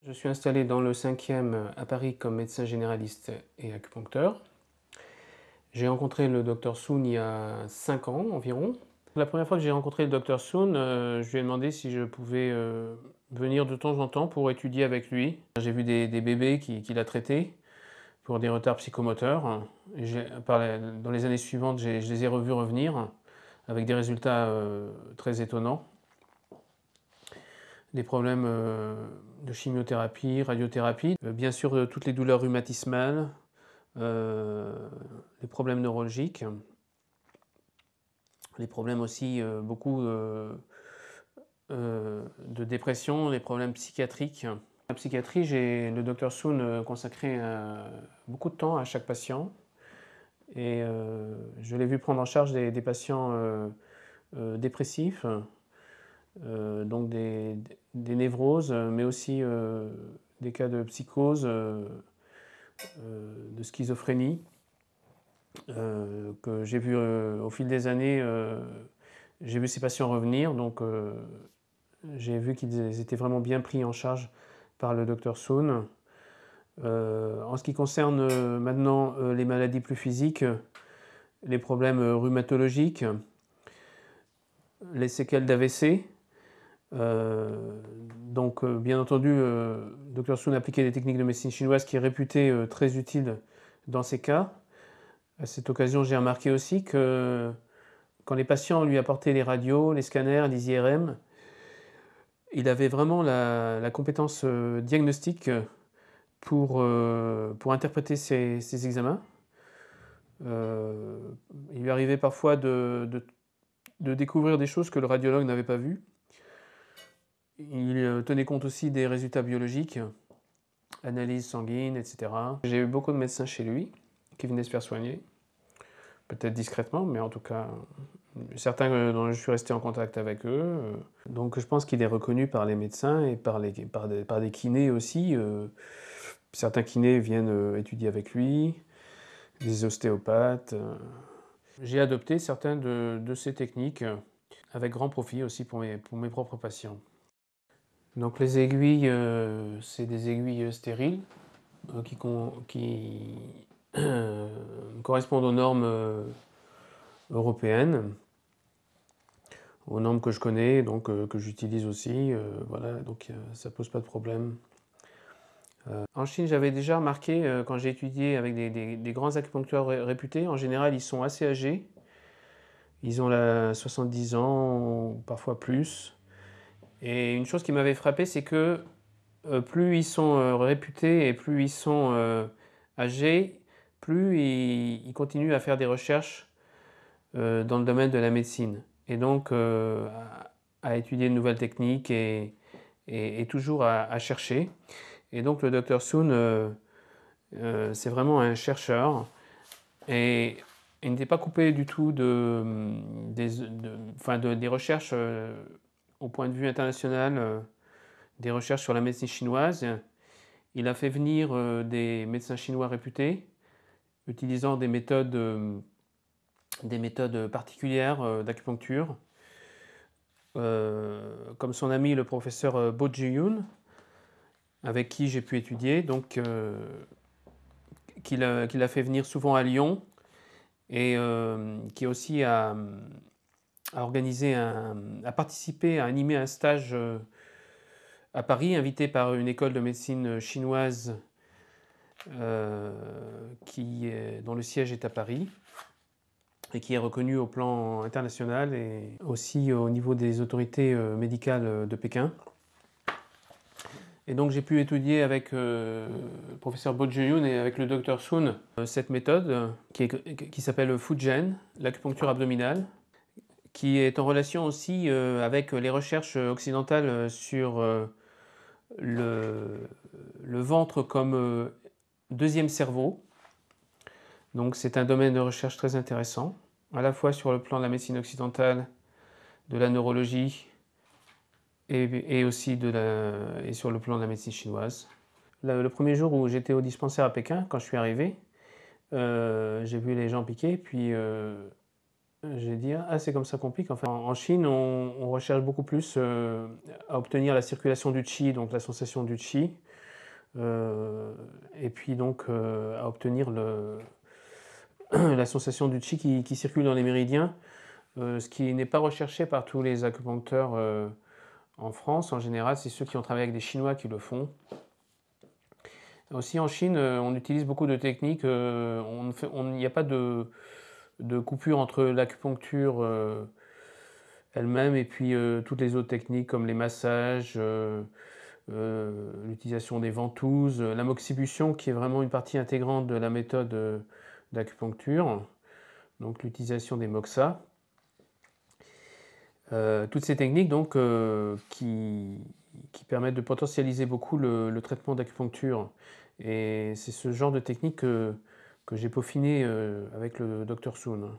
Je suis installé dans le 5e à Paris comme médecin généraliste et acupuncteur. J'ai rencontré le Dr Soun il y a 5 ans environ. La première fois que j'ai rencontré le Dr Soun, je lui ai demandé si je pouvais venir de temps en temps pour étudier avec lui. J'ai vu des bébés qu'il a traités pour des retards psychomoteurs. Dans les années suivantes, je les ai revus revenir avec des résultats très étonnants. Des problèmes de chimiothérapie, radiothérapie, bien sûr toutes les douleurs rhumatismales, les problèmes neurologiques, les problèmes aussi beaucoup de dépression, les problèmes psychiatriques. En psychiatrie, le Dr Soun consacré beaucoup de temps à chaque patient et je l'ai vu prendre en charge des patients dépressifs, donc des névroses, mais aussi des cas de psychose, de schizophrénie, que j'ai vu au fil des années. J'ai vu ces patients revenir, donc j'ai vu qu'ils étaient vraiment bien pris en charge par le Dr Soun. En ce qui concerne maintenant les maladies plus physiques, les problèmes rhumatologiques, les séquelles d'AVC, donc bien entendu, Dr Soun appliquait des techniques de médecine chinoise qui est réputée très utile dans ces cas. À cette occasion, j'ai remarqué aussi que quand les patients lui apportaient les radios, les scanners, les IRM, il avait vraiment la compétence diagnostique pour interpréter ces examens. Il lui arrivait parfois de découvrir des choses que le radiologue n'avait pas vues. Il tenait compte aussi des résultats biologiques, analyse sanguine, etc. J'ai eu beaucoup de médecins chez lui qui venaient se faire soigner, peut-être discrètement, mais en tout cas, certains dont je suis resté en contact avec eux. Donc je pense qu'il est reconnu par les médecins et par des kinés aussi. Certains kinés viennent étudier avec lui, des ostéopathes. J'ai adopté certaines de ces techniques avec grand profit aussi pour mes propres patients. Donc les aiguilles, c'est des aiguilles stériles qui correspondent aux normes européennes, aux normes que je connais, donc que j'utilise aussi. Voilà, donc ça pose pas de problème. En Chine, j'avais déjà remarqué quand j'ai étudié avec des grands acupuncteurs réputés, en général, ils sont assez âgés. Ils ont 70 ans, parfois plus. Et une chose qui m'avait frappé, c'est que plus ils sont réputés et plus ils sont âgés, plus ils continuent à faire des recherches dans le domaine de la médecine. Et donc à étudier de nouvelles techniques et toujours à chercher. Et donc le Dr Soun, c'est vraiment un chercheur. Et il n'était pas coupé du tout des recherches au point de vue international, des recherches sur la médecine chinoise. Il a fait venir des médecins chinois réputés, utilisant des méthodes particulières d'acupuncture, comme son ami le professeur Bo Ji-yoon, avec qui j'ai pu étudier, donc qu'il a fait venir souvent à Lyon et qui aussi a organisé a participé, a animé un stage à Paris, invité par une école de médecine chinoise dont le siège est à Paris et qui est reconnue au plan international et aussi au niveau des autorités médicales de Pékin. Et donc j'ai pu étudier avec le professeur Bo Ji-yoon et avec le Dr Soun cette méthode qui s'appelle Fujian, l'acupuncture abdominale, qui est en relation aussi avec les recherches occidentales sur le ventre comme deuxième cerveau. Donc c'est un domaine de recherche très intéressant, à la fois sur le plan de la médecine occidentale, de la neurologie et aussi sur le plan de la médecine chinoise. Le premier jour où j'étais au dispensaire à Pékin, quand je suis arrivé, j'ai vu les gens piquer, puis j'ai dit « Ah, c'est comme ça qu'on pique ». Enfin, en Chine, on recherche beaucoup plus à obtenir la circulation du qi, donc la sensation du qi, et puis donc à obtenir la sensation du chi qui circule dans les méridiens, ce qui n'est pas recherché par tous les acupuncteurs en France. En général, c'est ceux qui ont travaillé avec des Chinois qui le font. Aussi en Chine, on utilise beaucoup de techniques. Il n'y a pas de coupure entre l'acupuncture elle-même et puis toutes les autres techniques comme les massages, l'utilisation des ventouses, la moxibustion qui est vraiment une partie intégrante de la méthode d'acupuncture, donc l'utilisation des moxas. Toutes ces techniques donc, qui permettent de potentialiser beaucoup le traitement d'acupuncture. Et c'est ce genre de technique que j'ai peaufiné avec le Dr Soon.